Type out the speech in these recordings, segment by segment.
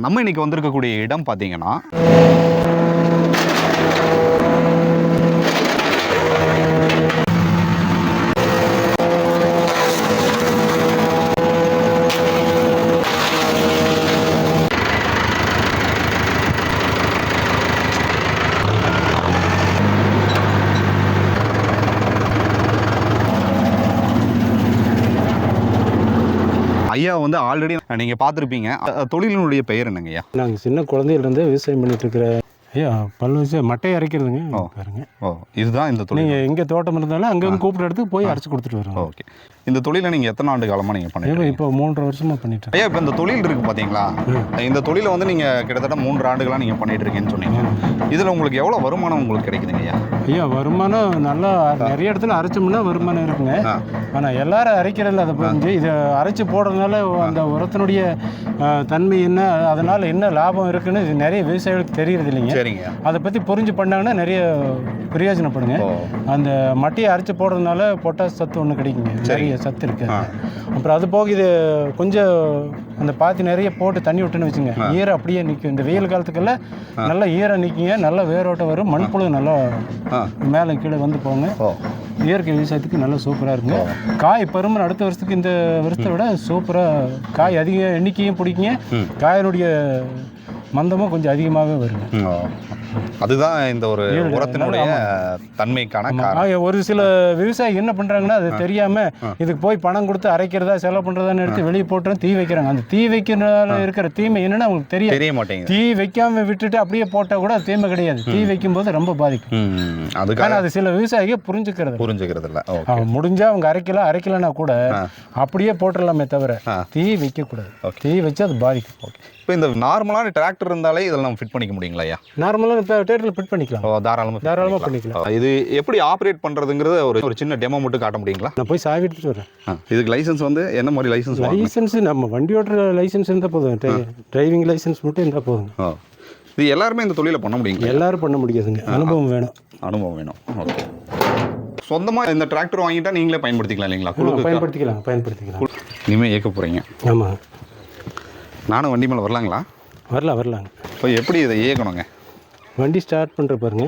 நம்ம இன்னைக்கு வந்திருக்கக்கூடிய இடம் பார்த்தீங்கன்னா ஐயா வந்து ஆல்ரெடி நீங்கள் பார்த்துருப்பீங்க. தொழிலினுடைய பெயர் என்னங்க ஐயா? நாங்கள் சின்ன குழந்தையிலேருந்து விவசாயம் பண்ணிட்டு இருக்கிற ஐயா பல் வச்சு மட்டையை அரைக்கிறதுங்க. பாருங்க, இதுதான் இந்த தொழில். நீங்கள் எங்கே தோட்டம் இருந்தாலும் அங்கே கூப்பிட்டு எடுத்து போய் அரைச்சி கொடுத்துட்டு வரோம். ஓகே. இந்த தொழிலை நீங்கள் எத்தனை ஆண்டு காலமாக நீங்கள் பண்ணிட்டு? இப்போ 3.5 வருஷமாக பண்ணிட்டு. ஐயா, இப்போ இந்த தொழில் இருக்குது பார்த்தீங்களா, இந்த தொழிலை வந்து நீங்கள் கிட்டத்தட்ட 3 ஆண்டுகளாக நீங்கள் பண்ணிட்டு இருக்கீங்கன்னு சொன்னீங்க. இதில் உங்களுக்கு எவ்வளோ வருமானம் உங்களுக்கு கிடைக்குதுங்க ஐயா? ஐயா வருமானம் நல்லா நிறைய இடத்துல அரைச்சோம்னா வருமானம் இருக்குங்க. ஆனால் எல்லாரும் அரைக்கிறதில்ல. அதை புரிஞ்சு இதை அரைச்சி போடுறதுனால அந்த உரத்தினுடைய தன்மை என்ன, அதனால் என்ன லாபம் இருக்குன்னு நிறைய விவசாயிகளுக்கு தெரியறது இல்லைங்க. சரிங்க. அதை பற்றி புரிஞ்சு பண்ணாங்கன்னா நிறைய பிரயோஜனப்படுங்க. அந்த மட்டையை அரைச்சி போடுறதுனால பொட்டாஸ் சத்து ஒன்று கிடைக்குங்க, நிறைய சத்து இருக்கு. அப்புறம் அது போக இது கொஞ்சம் அந்த பாத்தி நிறைய போட்டு தண்ணி விட்டுன்னு வச்சுங்க, ஈரம் அப்படியே நிற்கும். இந்த வெயில் காலத்துக்கெல்லாம் நல்லா ஈரம் நிற்குங்க, நல்லா வேரோட்டம் வரும், மண்புழு நல்லா மேலே கீழே வந்து போங்க. இயற்கை விவசாயத்துக்கு நல்லா சூப்பராக இருக்குங்க. காய் பருமன் அடுத்த வருஷத்துக்கு இந்த வருஷத்தை விட சூப்பராக காய் அதிக எண்ணிக்கையும் பிடிக்குங்க, காயினுடைய மந்தமும் கொஞ்சம் அதிகமாகவே வருங்க. அதுதான் இந்த ஒரு உரத்தினுடைய தன்மைக்கான காரணம். ஒரு சில விவசாயி என்ன பண்றாங்கன்னா அது தெரியாம இதுக்கு போய் பணம் கொடுத்து அரைக்கிறதா செலவு பண்றதான்னு எடுத்து வெளியே போட்டு தீ வைக்கிறாங்க. அந்த தீ வைக்கிறதுனால இருக்கிற தீமை என்னன்னு அவங்களுக்கு தெரிய மாட்டேங்குது. தீ வைக்காம விட்டுட்டு அப்படியே போட்டா கூட அது தீமை கிடையாது, தீ வைக்கும் போது ரொம்ப பாதிக்கும். அதுக்கான அது சில விவசாயிகள் புரிஞ்சுக்கிறது இல்ல. முடிஞ்சா அவங்க அரைக்கலன்னா கூட அப்படியே போட்டுடலாமே தவிர தீ வைக்க கூடாது. தீ வச்சு அது பாதிக்கும். இப்போ இந்த நார்மலான டிராக்டர் இருந்தாலே இதெல்லாம் நம்ம ஃபிட் பண்ணிக்க முடியுங்களா ஐயா? நார்மலாக டிராக்டரில் ஃபிட் பண்ணிக்கலாம். தாராளமாக பண்ணிக்கலாம். இது எப்படி ஆப்ரேட் பண்ணுறதுங்கிறது ஒரு சின்ன டெமோ மட்டும் காட்ட முடியுங்களா? நான் போய் சாவி எடுத்துட்டு வரேன். இதுக்கு லைசன்ஸ் வந்து என்ன மாதிரி லைசன்ஸ்? நம்ம வண்டி ஓட்டுற லைசன்ஸ் இருந்தால் போதும், டிரைவிங் லைசன்ஸ் மட்டும் இருந்தால் போதும். இது எல்லாருமே இந்த தொழிலை பண்ண முடியுங்க? எல்லாரும் பண்ண முடியாதுங்க, அனுபவம் வேணும். ஓகே. சொந்தமாக இந்த டிராக்டர் வாங்கிட்டா நீங்களே பயன்படுத்திக்கலாம் இல்லைங்களா? பயன்படுத்திக்கலாம். இனிமேல் இயக்க போகிறீங்க? ஆமாம். நானும் வண்டி மேலே வரலாங்களா? வரலாங்க. இப்போ எப்படி இதை இயக்கணுங்க? வண்டி ஸ்டார்ட் பண்ணுற பாருங்க.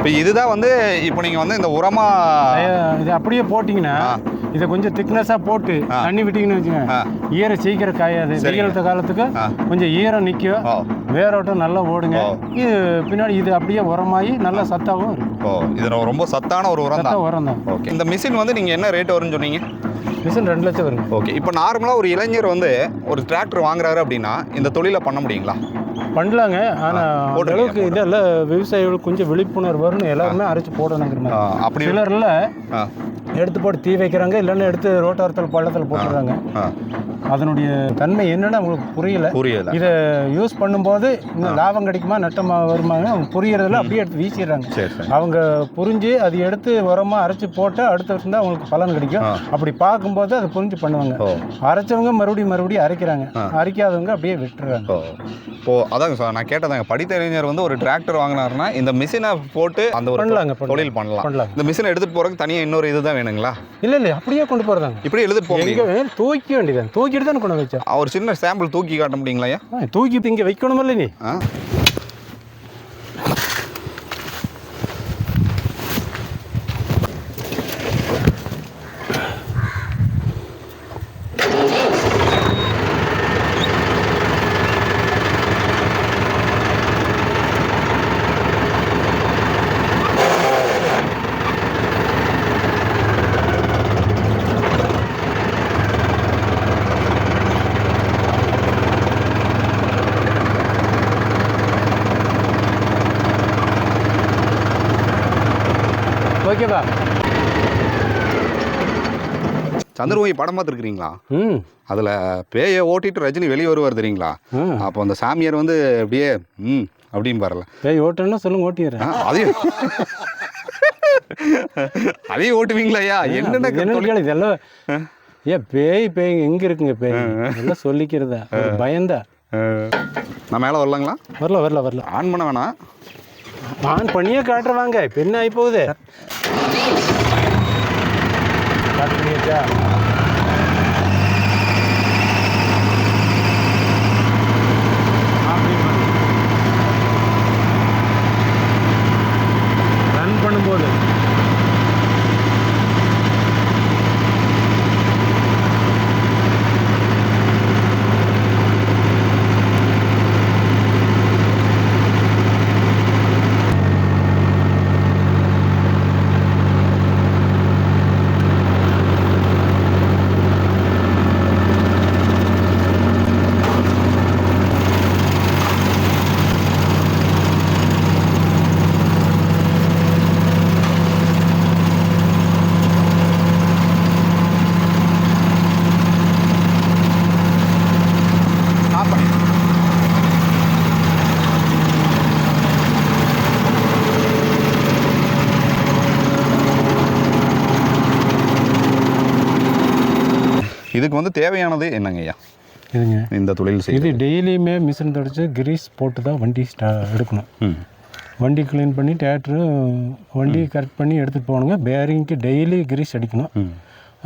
இப்போ இதுதான் வந்து இப்போ நீங்கள் வந்து இந்த உரமா இது அப்படியே போட்டிங்கன்னா இதை கொஞ்சம் திக்னஸாக போட்டு தண்ணி விட்டிங்கன்னு வச்சுக்கோங்க, ஈரம் சீக்கிரம் காயாது. வெயில் காலத்துக்கு கொஞ்சம் ஈரம் நிற்கும், வேரோட்டம் நல்லா ஓடுங்க. இது பின்னாடி இது அப்படியே உரமாகி நல்லா சத்தாகவும் இருக்கும். இது ரொம்ப சத்தான ஒரு உரம் தான். ஓகே. இந்த மிஷின் வந்து நீங்கள் என்ன ரேட் வரும்னு சொன்னீங்க? மிஷின் 2 லட்சம் வருங்க. ஓகே. இப்போ நார்மலாக ஒரு இளைஞர் வந்து ஒரு டிராக்டர் வாங்குறாரு அப்படின்னா இந்த தொழிலை பண்ண முடியுங்களா? பண்ணலாங்க. ஆனால் அளவுக்கு இதெல்லாம் விவசாயிகளுக்கு கொஞ்சம் விழிப்புணர்வு வரும்னு எல்லாருமே அரைச்சி போடணுங்கிற மாதிரி. அப்படி சிலரில் எடுத்து போட்டு தீ வைக்கிறாங்க, இல்லைன்னா எடுத்து ரோட்டோரத்தில் பள்ளத்தில் போட்டுடுறாங்க. அதனுடைய தன்மை என்னன்னு அவங்களுக்கு புரியல. இதை யூஸ் பண்ணும்போது இன்னும் லாபம் கிடைக்குமா நட்டமாக வருமானு அவங்க புரியறதில்ல, அப்படியே எடுத்து வீசிடுறாங்க. அவங்க புரிஞ்சு அது எடுத்து உரமாக அரைச்சி போட்டு அடுத்து இருந்தால் அவங்களுக்கு பலன் கிடைக்கும். அப்படி பார்க்கும்போது அதை புரிஞ்சு பண்ணுவாங்க. அரைச்சவங்க மறுபடியும் அரைக்கிறாங்க, அரைக்காதவங்க அப்படியே விட்டுறாங்க. அதாங்க சார் நான் கேட்டதாங்க, படித்த இளைஞர் வந்து ஒரு டிராக்டர் வாங்கினாருன்னா இந்த மிஷினை போட்டு அந்த ஒரு தொழில் பண்ணலாம். இந்த மிஷினை எடுத்துகிட்டு போகிறதுக்கு தனியாக இன்னொரு இதுதான் வேணுங்களா? இல்லை அப்படியே கொண்டு போகிறதாங்க. இப்படி எடுத்துகிட்டு போக தூக்கி வேண்டியதான், தூக்கிட்டு தான் கொண்டு வச்சா. ஒரு சின்ன சாம்பிள் தூக்கி காட்ட முடியுங்களா? தூக்கி இங்கே வைக்கணுமில்ல நீ. ஓகேவா? சந்திரமுகி படம் பார்த்துருக்கீங்களா? அதில் பேயை ஓட்டிட்டு ரஜினி வெளியே வருவார் தெரியுங்களா? அப்போ அந்த சாமியார் வந்து அப்படியே அப்படின்னு பாருல, பேய் ஓட்டணும்னா சொல்லுங்க, ஓட்டிடுறேன். அதையும் ஓட்டுவீங்களா? ஐயா என்னென்ன இதெல்லாம் ஏன் பேய் எங்கே இருக்குங்க? பேய் எல்லாம் சொல்லிக்கிறதா, பயந்தா. நான் மேலே வரலாங்களா? வரல ஆன் பண்ண வேணாம், ஆன் பண்ணியே காட்டுறவாங்க. இப்போ என்ன ஆகி போகுது? காட்டுறியாச்சா? ரன் பண்ணும்போது இதுக்கு வந்து தேவையானது என்னங்க ஐயா? இதுங்க இந்த தொழில் இது டெய்லியுமே மிஷின் தொடச்சி கிரீஸ் போட்டு தான் வண்டி எடுக்கணும். வண்டி க்ளீன் பண்ணி டேரக்டரும் வண்டி கரெக்ட் பண்ணி எடுத்துகிட்டு போகணுங்க. பேரிங்க்கு டெய்லி கிரீஸ் அடிக்கணும்.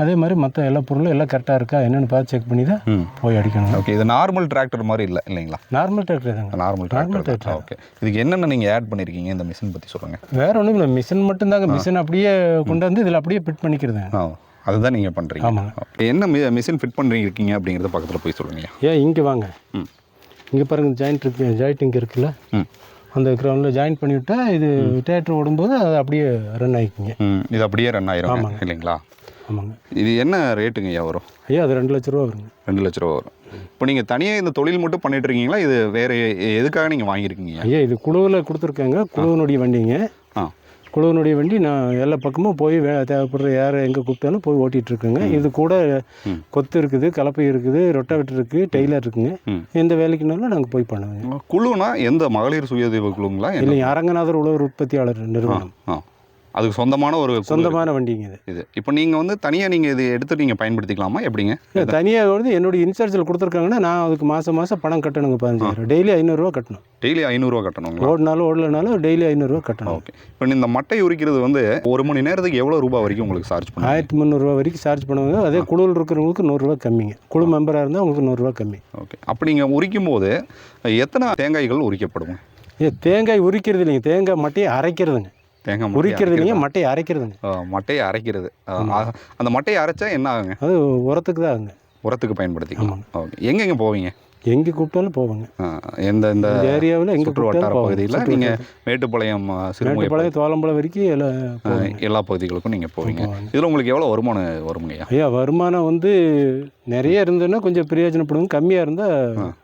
அதே மாதிரி மற்ற எல்லா பொருளும் எல்லாம் கரெக்டாக இருக்கா என்னென்னு பார்த்து செக் பண்ணி தான் போய் அடிக்கணும். ஓகே, இது நார்மல் டிராக்டர் மாதிரி இல்லைங்களா? நார்மல் டிராக்டர் தாங்க. Normal tractor. ஓகே, இதுக்கு என்னென்ன நீங்கள் ஆட் பண்ணியிருக்கீங்க இந்த மிஷின் பற்றி சொல்லுங்கள். வேறு ஒன்றும் இல்லை, மிஷின் மட்டும்தாங்க. மிஷின் அப்படியே கொண்டு வந்து இதில் அப்படியே ஃபிட் பண்ணிக்கிறதுங்க. அதுதான் நீங்கள் பண்ணுறீங்க? ஆமாங்க. என்ன மிஷின் ஃபிட் பண்ணுறீங்க அப்படிங்கிறத பக்கத்தில் போய் சொல்லுங்கள். ஏன் இங்கே வாங்க, இங்கே பாருங்கள் ஜாயிண்ட் இருக்கு, ஜாயிண்ட் இங்கே இருக்குல்ல, அந்த கிரவுண்டில் ஜாயின் பண்ணிவிட்டா இது தேட்டர் ஓடும்போது அது அப்படியே ரன் ஆகிக்குங்க. இது அப்படியே ரன் ஆயிரும் இல்லைங்களா? ஆமாங்க. இது என்ன ரேட்டுங்க ஐயா வரும்? ஐயா அது 2 லட்ச ரூபா வருங்க. 2 லட்ச ரூபா வரும். இப்போ நீங்கள் தனியாக இந்த தொழில் மட்டும் பண்ணிட்டு இருக்கீங்களா? இது வேறு எதுக்காக நீங்கள் வாங்கியிருக்கீங்க? ஐயா இது குழுவில் கொடுத்துருக்காங்க, குழுவினுடைய வண்டிங்க. குழுவினுடைய வண்டி நான் எல்லா பக்கமும் போய் தேவைப்படுற யாரை எங்கே கூப்பிட்டாலும் போய் ஓட்டிகிட்ருக்குங்க. இது கூட கொத்து இருக்குது, கலப்பை இருக்குது, ரொட்டாவேட்டர் இருக்குது, டெய்லர் இருக்குங்க. எந்த வேலைக்குனாலும் நாங்கள் போய் பண்ணுவோங்க. குழுனா எந்த மகளிர் சுயதொழில் குழுங்களா? இல்லைங்க, அரங்கநாதர் உழவர் உற்பத்தியாளர் நிறுவனம். அதுக்கு சொந்தமான வண்டிங்க இது. இப்போ நீங்கள் வந்து தனியாக நீங்கள் இது எடுத்து நீங்கள் பயன்படுத்திக்கலாமா எப்படிங்க? தனியாக வந்து என்னுடைய இன்சார்ஜில் கொடுத்துருக்காங்கன்னா நான் அதுக்கு மாதம் பணம் கட்டணுங்க. 15,000 டெய்லி 500 ரூபா கட்டணும். டெய்லி 500 ரூபா கட்டணும். ஓடனாலும் டெய்லி 500 ரூபா கட்டணும். ஓகே, இப்போ இந்த மட்டை உரிக்கிறது வந்து ஒரு மணி நேரத்துக்கு எவ்வளோ ரூபா வரைக்கும் உங்களுக்கு சார்ஜ் பண்ணுங்க? 1300 ரூபா வரைக்கும் சார்ஜ் பண்ணுவாங்க. அதே குழுவில் இருக்கிறவங்களுக்கு 100 ரூபா கம்மிங்க. குழு மெம்பராக இருந்தால் உங்களுக்கு 100 ரூபா கம்மி. ஓகே, அப்போ நீங்கள் உரிக்கும் போது எத்தனை தேங்காய்கள் உரிக்கப்படுங்க? தேங்காய் உரிக்கிறது இல்லைங்க, தேங்காய் மட்டையை அரைக்கிறதுங்க. தேங்காய் உரிக்கிறது இல்லைங்க, மட்டையை அரைக்கிறதுங்க. மட்டையை அரைக்கிறது. அந்த மட்டையை அரைச்சா என்ன ஆகுங்க? அது உரத்துக்கு தான் ஆகுங்க. உரத்துக்கு பயன்படுத்திக்கலாம். ஓகே, எங்கெங்கே போவீங்க? எங்கே கூப்பிட்டாலும் போவாங்க. இந்த ஏரியாவில் எங்கே வட்டார பகுதியில் நீங்கள் மேட்டுப்பாளையம், சிறுமுகைப்பாளையம், தோளம்பலம் வரைக்கும் எல்லா பகுதிகளுக்கும் நீங்கள் போவீங்க. இதில் உங்களுக்கு எவ்வளோ வருமானம் வருமுங்கய்யா? ஐயா வருமானம் வந்து நிறைய இருந்ததுன்னா கொஞ்சம் பிரயோஜனப்படுங்க, கம்மியாக இருந்தால்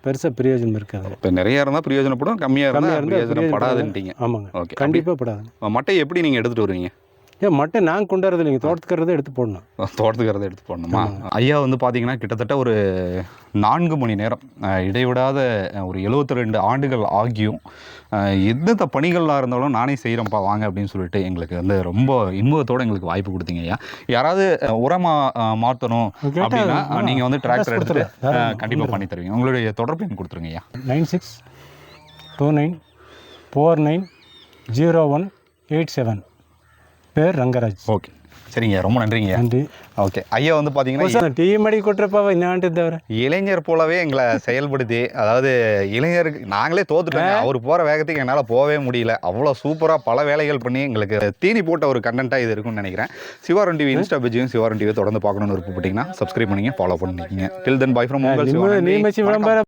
பெருசாக பிரயோஜனம் இருக்காது. இப்போ நிறைய இருந்தால் பிரயோஜனப்படும், கம்மியாக இருந்தால் பிரயோஜனப்படாதுன்ட்டீங்க. ஆமாங்க. ஓகே, கண்டிப்பாக படாது. மட்டையை எப்படி நீங்கள் எடுத்துகிட்டு வருவீங்க? ஏன் மட்டை நாங்கள் கொண்டு வரது இல்லைங்க, தோட்டத்துக்கிறத எடுத்து போடணும். தோட்டத்துக்கிறத எடுத்து போடணுமா? ஐயா வந்து பார்த்தீங்கன்னா கிட்டத்தட்ட ஒரு 4 மணி நேரம் இடைவிடாத ஒரு 72 ஆண்டுகள் ஆகியும் எந்தெந்த பணிகளாக இருந்தாலும் நானே செய்கிறேன்ப்பா வாங்க அப்படின்னு சொல்லிட்டு எங்களுக்கு வந்து ரொம்ப இன்பத்தோடு எங்களுக்கு வாய்ப்பு கொடுத்தீங்க ஐயா. யாராவது உரமாக மாற்றணும் அப்படின்னா நீங்கள் வந்து டிராக்டர் எடுத்துகிட்டு கண்டிப்பாக பண்ணி தருவீங்க. உங்களுடைய தொடர்பு எண் கொடுத்துருங்க ஐயா. 9629490187. பேர் ரங்கராஜ். ஓகே, சரிங்க, ரொம்ப நன்றிங்க. நன்றி. ஓகே, ஐயா வந்து பார்த்தீங்கன்னா டீ மடி கொட்டுறப்பாவை என்னான்ட்டு தவிர இளைஞர் போலவே எங்களை செயல்படுத்தி, அதாவது இளைஞருக்கு நாங்களே தோத்துட்டோங்க, அவர் போகிற வேகத்துக்கு என்னால் போகவே முடியல. அவ்வளோ சூப்பராக பல வேலைகள் பண்ணி எங்களுக்கு தீனி போட்ட ஒரு கண்டென்ட்டாக இது இருக்கும்னு நினைக்கிறேன். சிவாரன் டிவி இன்ஸ்டா பேஜையும் சிவாரன் டிவியை தொடர்ந்து பார்க்கணுன்னு விருப்பப்பட்டீங்கன்னா சப்ஸ்கிரைப் பண்ணிங்க, ஃபாலோ பண்ணிக்கிங்க. டில் தென் பை ஃப்ரம் உங்கள் நீ வச்சு விளம்பர